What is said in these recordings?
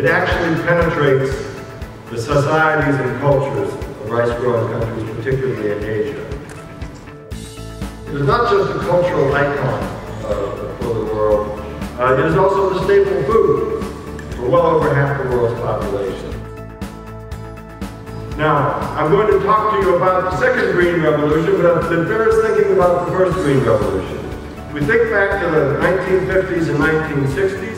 it actually penetrates the societies and cultures of rice-growing countries, particularly in Asia. It is not just a cultural icon for the world, it is also the staple food for well over half the world's population. Now, I'm going to talk to you about the second green revolution, but I've been first thinking about the first green revolution. We think back to the 1950s and 1960s,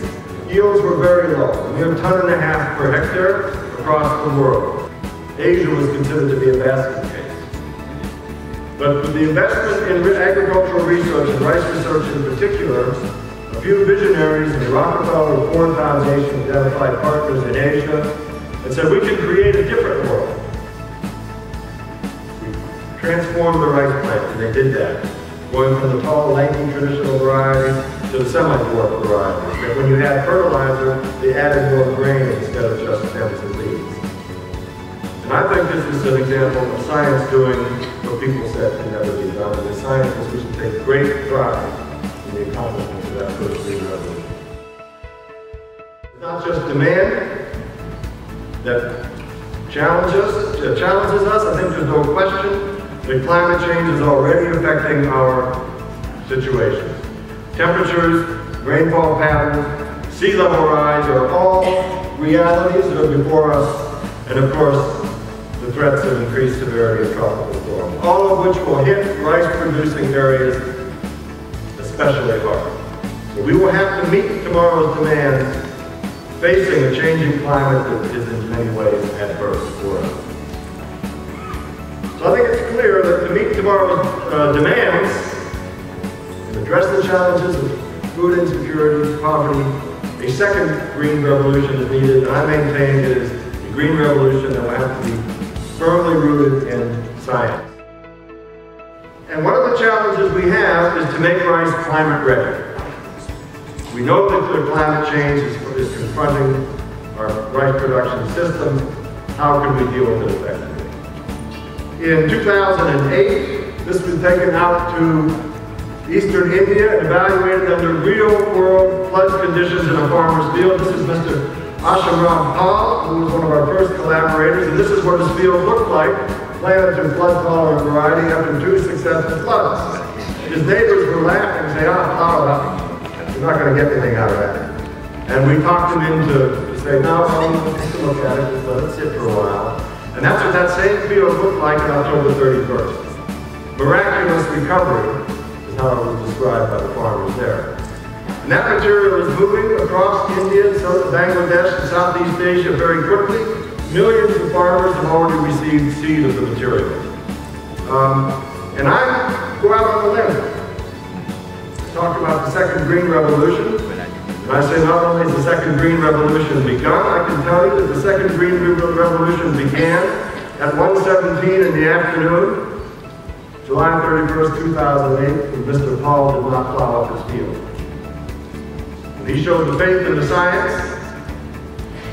yields were very low, a mere 1.5 tons per hectare across the world. Asia was considered to be a basket case. But with the investment in agricultural research and rice research in particular, a few visionaries in the Rockefeller Reform Foundation identified partners in Asia and said we can create a different world. We transformed the rice plant, and they did that, going from the tall, lanky traditional varieties to the semi-dwarf varieties. That when you had fertilizer, they added more grain instead of just stems and leaves. And I think this is an example of science doing what people said could never be done. And as scientists, we should take great pride in the accomplishments of that first green revolution. It's not just demand that challenges us. I think there's no question that climate change is already affecting our situation. Temperatures, rainfall patterns, sea level rise are all realities that are before us, and of course, the threats of increased severity of tropical storms, all of which will hit rice-producing areas especially hard. So we will have to meet tomorrow's demands, facing a changing climate that is in many ways adverse for us. So I think it's clear that to meet tomorrow's demands and address the challenges of food insecurity, poverty, a second green revolution is needed, and I maintain it is a green revolution that will have to be firmly rooted in science. And one of the challenges we have is to make rice climate ready. We know that the climate change is confronting our rice production system. How can we deal with it effectively? In 2008, this was taken out to eastern India and evaluated under real-world flood conditions in a farmer's field. This is Mr. Ashamram Pal, who was one of our first collaborators, and this is what his field looked like, planted to flood-tolerant variety after 2 successive floods. His neighbors were laughing, saying, plow it up. You're not going to get anything out of that. And we talked him into say, no, we'll take a look at it, just let it sit for a while. And that's what that same field looked like on October 31st. Miraculous recovery is how it was described by the farmers there. And that material is moving across India, Bangladesh, and Southeast Asia very quickly. Millions of farmers have already received seed of the material. And I go out on the limb, talk about the second green revolution. And I say not only has the second green revolution begun, I can tell you that the second green revolution began at 1:17 in the afternoon, July 31st, 2008, when Mr. Paul did not plow up his field. And he showed the faith in the science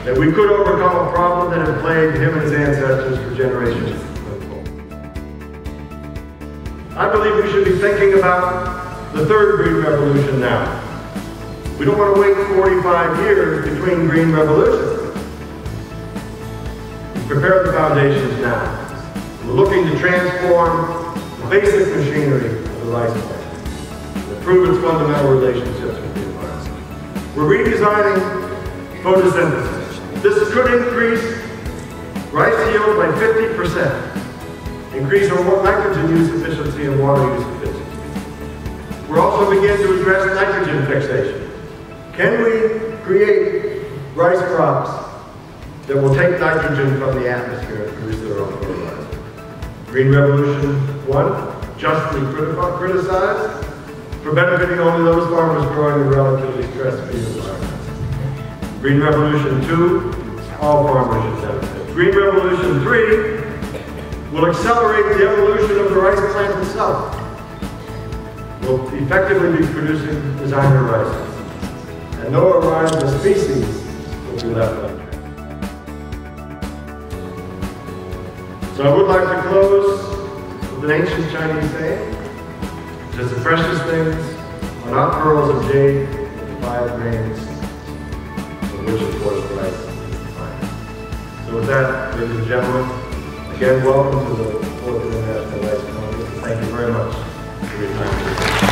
that we could overcome a problem that had plagued him and his ancestors for generations. I believe we should be thinking about the third green revolution now. We don't want to wait 45 years between green revolutions. We prepare the foundations now. We're looking to transform the basic machinery of the rice plant, and improve its fundamental relationships with the environment. We're redesigning photosynthesis. This could increase rice yield by 50%, increase our nitrogen use efficiency and water use efficiency. We're also beginning to address nitrogen fixation. Can we create rice crops that will take nitrogen from the atmosphere and produce their own fertilizer? Green Revolution 1, justly criticized for benefiting only those farmers growing in relatively stress-free environments. Green Revolution 2, all farmers should benefit. Green Revolution 3 will accelerate the evolution of the rice plant itself. We'll effectively be producing designer rices, and no arrival species will be left untouched. So I would like to close with an ancient Chinese saying, that the precious things are not pearls of jade, but 5 grains, of which of course rice So with that, ladies and gentlemen, again, welcome to the 4th International Rice Congress. Thank you very much for your time.